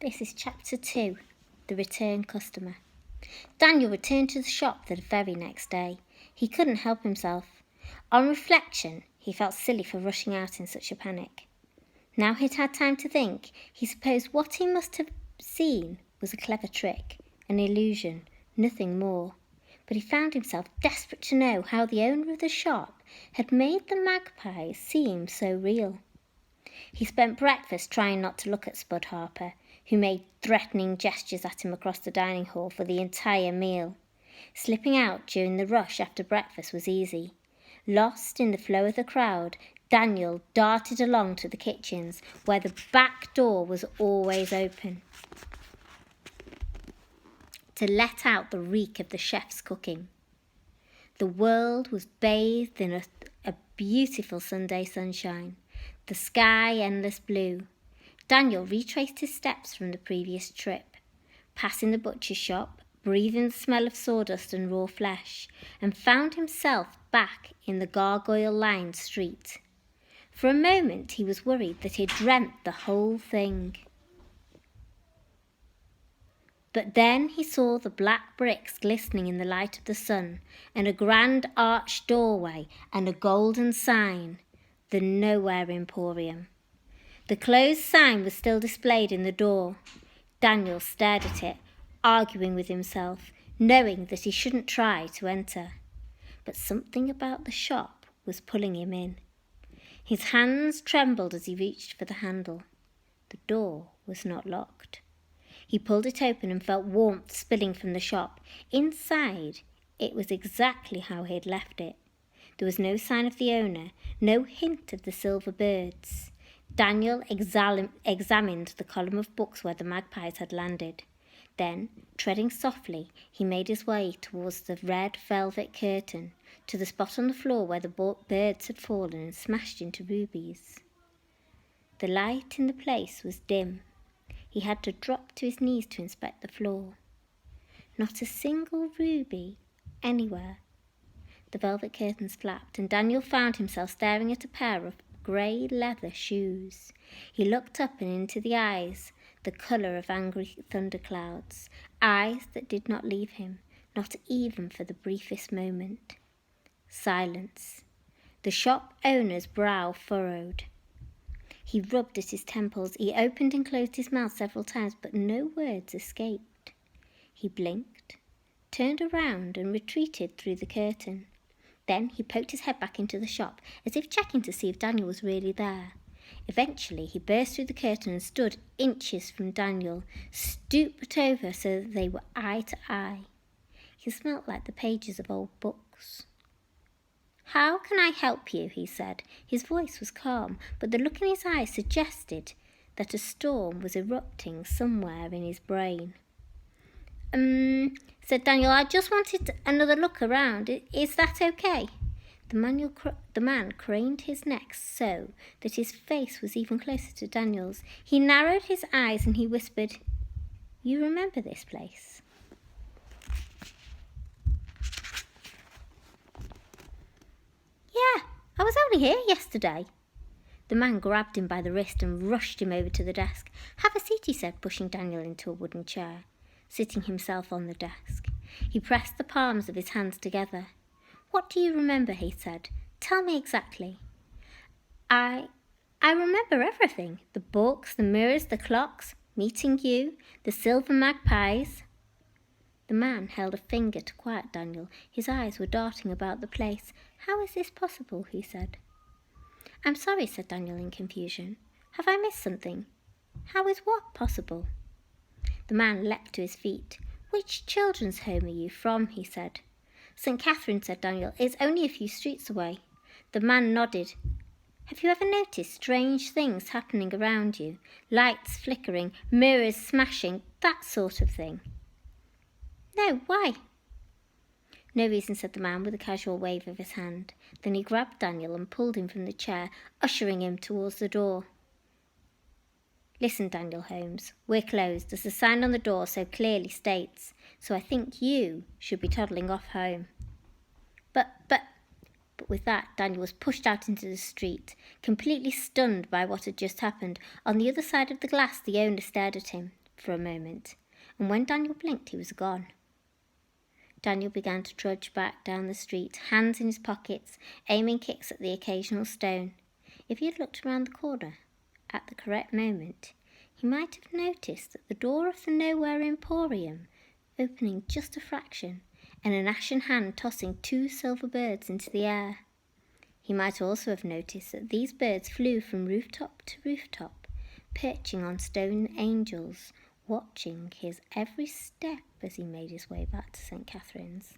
This is Chapter 2, The Return Customer. Daniel returned to the shop the very next day. He couldn't help himself. On reflection, he felt silly for rushing out in such a panic. Now he'd had time to think, he supposed what he must have seen was a clever trick, an illusion, nothing more. But he found himself desperate to know how the owner of the shop had made the magpies seem so real. He spent breakfast trying not to look at Spud Harper, who made threatening gestures at him across the dining hall for the entire meal. Slipping out during the rush after breakfast was easy. Lost in the flow of the crowd, Daniel darted along to the kitchens, where the back door was always open, to let out the reek of the chef's cooking. The world was bathed in a beautiful Sunday sunshine, the sky endless blue. Daniel retraced his steps from the previous trip, passing the butcher's shop, breathing the smell of sawdust and raw flesh, and found himself back in the gargoyle-lined street. For a moment he was worried that he'd dreamt the whole thing. But then he saw the black bricks glistening in the light of the sun, and a grand arched doorway and a golden sign, the Nowhere Emporium. The closed sign was still displayed in the door. Daniel stared at it, arguing with himself, knowing that he shouldn't try to enter. But something about the shop was pulling him in. His hands trembled as he reached for the handle. The door was not locked. He pulled it open and felt warmth spilling from the shop. Inside, it was exactly how he had left it. There was no sign of the owner, no hint of the silver birds. Daniel examined the column of books where the magpies had landed. Then, treading softly, he made his way towards the red velvet curtain, to the spot on the floor where the birds had fallen and smashed into rubies. The light in the place was dim. He had to drop to his knees to inspect the floor. Not a single ruby anywhere. The velvet curtains flapped, and Daniel found himself staring at a pair of grey leather shoes. He looked up and into the eyes, the colour of angry thunderclouds, eyes that did not leave him, not even for the briefest moment. Silence. The shop owner's brow furrowed. He rubbed at his temples. He opened and closed his mouth several times, but no words escaped. He blinked, turned around and retreated through the curtain. Then he poked his head back into the shop, as if checking to see if Daniel was really there. Eventually he burst through the curtain and stood inches from Daniel, stooped over so that they were eye to eye. He smelt like the pages of old books. "How can I help you?" he said. His voice was calm, but the look in his eyes suggested that a storm was erupting somewhere in his brain. Said Daniel, "I just wanted another look around. Is that okay?" The man craned his neck so that his face was even closer to Daniel's. He narrowed his eyes and he whispered, "You remember this place?" "Yeah, I was only here yesterday." The man grabbed him by the wrist and rushed him over to the desk. "Have a seat," he said, pushing Daniel into a wooden chair, sitting himself on the desk. He pressed the palms of his hands together. "What do you remember?" he said. "Tell me exactly." I remember everything. The books, the mirrors, the clocks, meeting you, the silver magpies." The man held a finger to quiet Daniel. His eyes were darting about the place. "How is this possible?" he said. "I'm sorry," said Daniel in confusion. "Have I missed something? How is what possible?" The man leapt to his feet. "Which children's home are you from?" he said. "St. Catherine," said Daniel. "It's only a few streets away." The man nodded. "Have you ever noticed strange things happening around you? Lights flickering, mirrors smashing, that sort of thing?" "No, why?" "No reason," said the man with a casual wave of his hand. Then he grabbed Daniel and pulled him from the chair, ushering him towards the door. "Listen, Daniel Holmes, we're closed, as the sign on the door so clearly states, so I think you should be toddling off home." But with that, Daniel was pushed out into the street, completely stunned by what had just happened. On the other side of the glass, the owner stared at him, for a moment, and when Daniel blinked, he was gone. Daniel began to trudge back down the street, hands in his pockets, aiming kicks at the occasional stone. If he had looked around the corner at the correct moment, he might have noticed that the door of the Nowhere Emporium, opening just a fraction, and an ashen hand tossing 2 silver birds into the air. He might also have noticed that these birds flew from rooftop to rooftop, perching on stone angels, watching his every step as he made his way back to St. Catherine's.